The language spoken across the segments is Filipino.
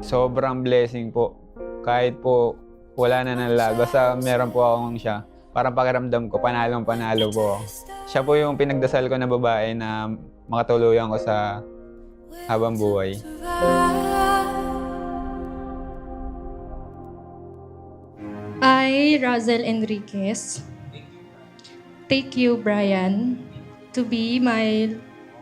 Sobrang blessing po. Kahit po wala na ng lahat, basta meron po akong siya. Parang pakiramdam ko, panalong-panalo po ako. Siya po yung pinagdasal ko na babae na makatuluyan ko sa habang buhay. I, Razel Enriquez, take you, Brian, to be my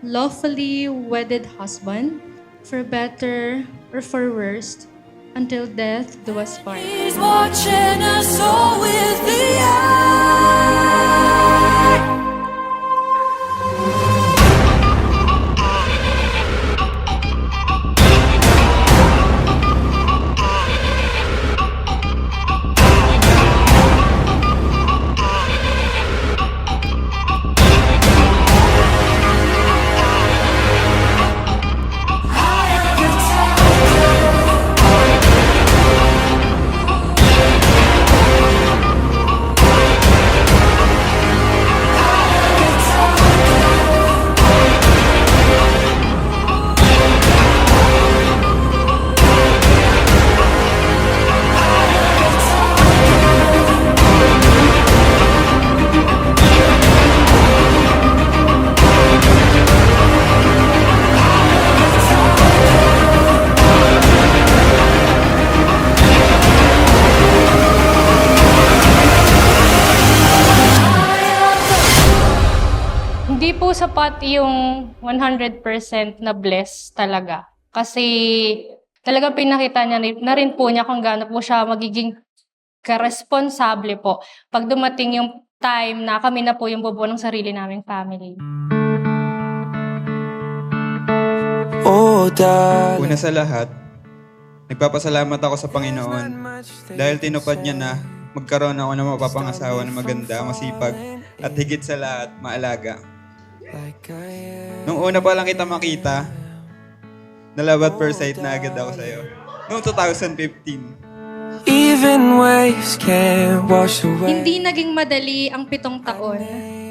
lawfully wedded husband, for better or for worse, until death do us part. He's watching us all with the eye. Hindi po sapat yung 100% na bless talaga. Kasi talagang pinakita niya na rin po niya kung gaano po siya magiging karesponsable po pag dumating yung time na kami na po yung bubuo ng sarili naming family. Una sa lahat, nagpapasalamat ako sa Panginoon dahil tinupad niya na magkaroon ako ng mapapangasawa na maganda, masipag, at higit sa lahat, maalaga. Nung una pa lang kita makita, na-love at first sight na agad ako sa'yo. Noong 2015. Even waves can't wash away. Hindi naging madali ang 7 taon,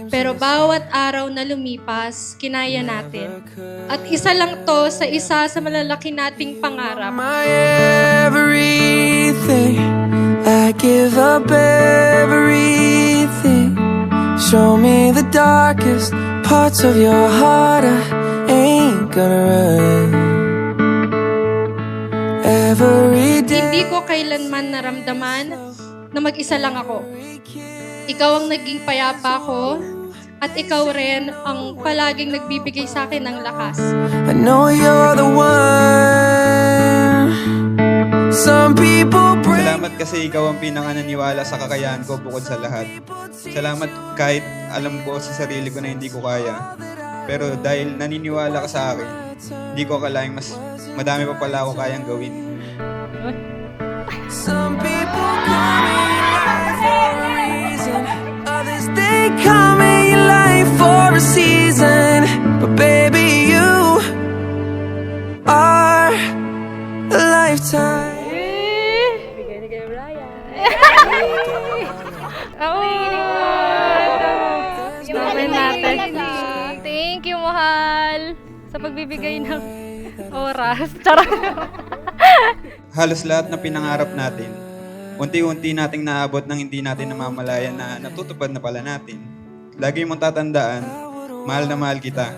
pero bawat araw na lumipas, kinaya natin. At isa lang to sa isa sa malalaki nating pangarap. My everything, I give up everything. Show me the darkest parts of your heart. I ain't gonna run. Every day. Hindi ko kailanman naramdaman na mag-isa lang ako. Ikaw ang naging payapa ko, at ikaw rin ang palaging nagbibigay sa akin ng lakas. I know you're the one. Some people break. Salamat kasi ikaw ang pinaka-naniwala sa kakayahan ko bukod sa lahat. Salamat kahit alam ko sa sarili ko na hindi ko kaya. Pero dahil naniniwala ka sa akin, hindi ko akalaing mas madami pa pala ako kayang gawin. Some people come in your life for a reason. Others they come in your life for a season. But baby, you are a lifetime. Thank you, mahal, sa pagbibigay ng oras. Charot. Halos lahat na pinangarap natin, unti-unti nating naabot ng hindi natin namamalayan na natutupad na pala natin. Lagi mong tatandaan, mahal na mahal kita.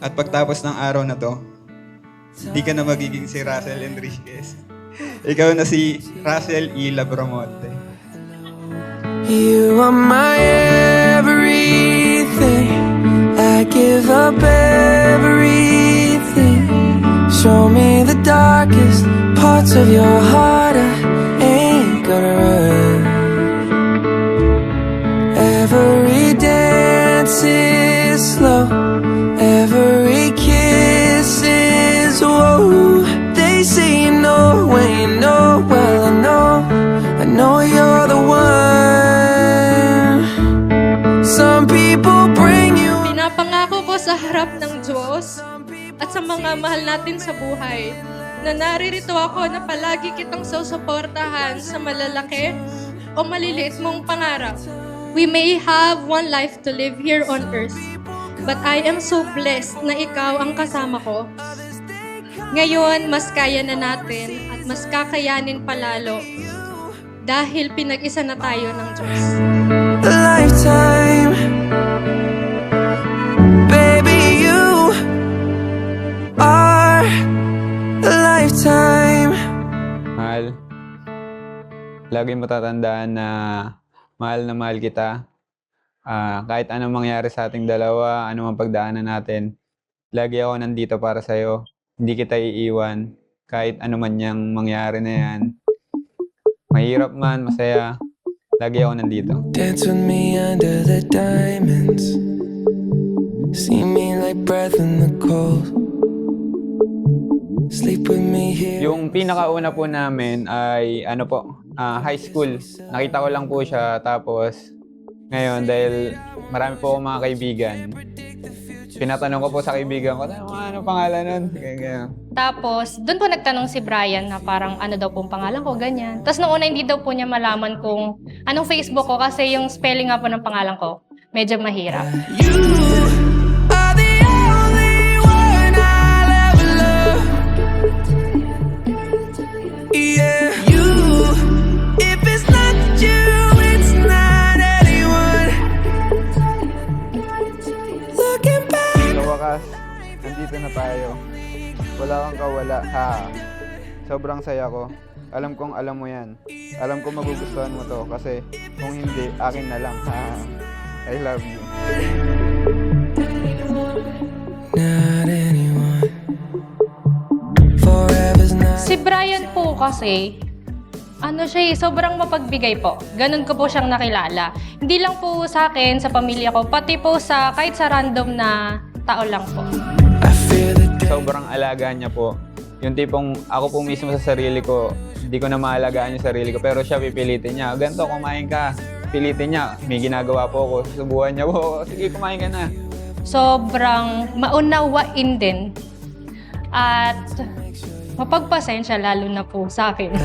At pagtapos ng araw na to, hindi ka na magiging si Razel Enriquez. Ikaw na si Razel E. Labromonte. You are my everything. I give up everything. Show me the darkest parts of your heart. I ain't gonna run. Every dance is slow. Every kiss is whoa. They say you know when you know. Well, I know you're the one. Some people bring you. Pinapangako ko sa harap ng Diyos at sa mga mahal natin sa buhay na naririto ako na palagi kitang susuportahan sa malalaki o maliliit mong pangarap. We may have one life to live here on earth, But I am so blessed na ikaw ang kasama ko. Ngayon, mas kaya na natin at mas kakayanin palalo dahil pinag-isa na tayo ng Diyos. A lifetime. Baby, you are a lifetime. Mahal, lagi mo tatandaan na mahal kita. Kahit anong mangyari sa ating dalawa, anong pagdaanan natin, lagi ako nandito para sa'yo. Hindi kita iiwan. Kahit ano man yang mangyari na yan. Mahirap man, masaya, lagi ako nandito. Dance with me under the diamonds. See me like breath in the cold. Sleep with me here. Yung pinakauna po namin ay high school. Nakita ko lang po siya, tapos ngayon dahil marami po akong mga kaibigan, pinatanong ko po sa kaibigan ko, ano pangalan nun? Ganyan. Tapos, doon po nagtanong si Brian na parang ano daw pong pangalan ko, ganyan. Tapos nung una hindi daw po niya malaman kung anong Facebook ko kasi yung spelling nga po ng pangalan ko, medyo mahirap. You are the only one I'll ever love. Yeah, you. If it's not you, it's not anyone. Looking back. Sa wakas, nandito na tayo. Wala kang kawala, ha? Sobrang saya ko. Alam kong alam mo yan. Alam kong magugustuhan mo to kasi kung hindi, akin na lang, ha? I love you. Not anyone. Forever's not. Si Brian po kasi, sobrang mapagbigay po. Ganun ko po siyang nakilala. Hindi lang po sa akin, sa pamilya ko, pati po kahit sa random na tao lang po. I feel the Sobrang alaga niya po. Yung tipong ako po mismo sa sarili ko, hindi ko na maalagaan yung sarili ko, pero siya pipilitin niya. Ganito, kumain ka. Pilitin niya. May ginagawa po ako. Susubuhan niya po. Sige, kumain ka na. Sobrang maunawain din. At mapagpasensya lalo na po sa akin.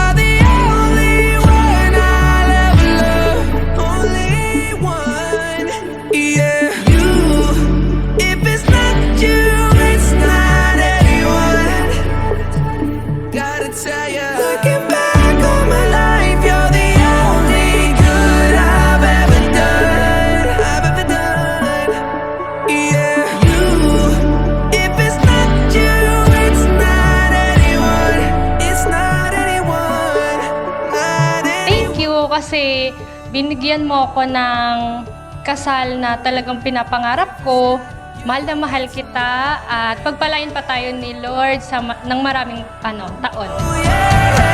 are the only one I'll ever love. Only one. Yeah, you. If it's not you, it's not anyone. Gotta tell ya. Looking back on my life, you're the only good I've ever done. I've ever done. Yeah, you. If it's not you, it's not anyone. It's not anyone. Not anyone. Thank you kasi binigyan mo ako ng kasal na talagang pinapangarap ko. Mahal na mahal kita at pagpalain pa tayo ni Lord ng maraming taon. Oh, yeah.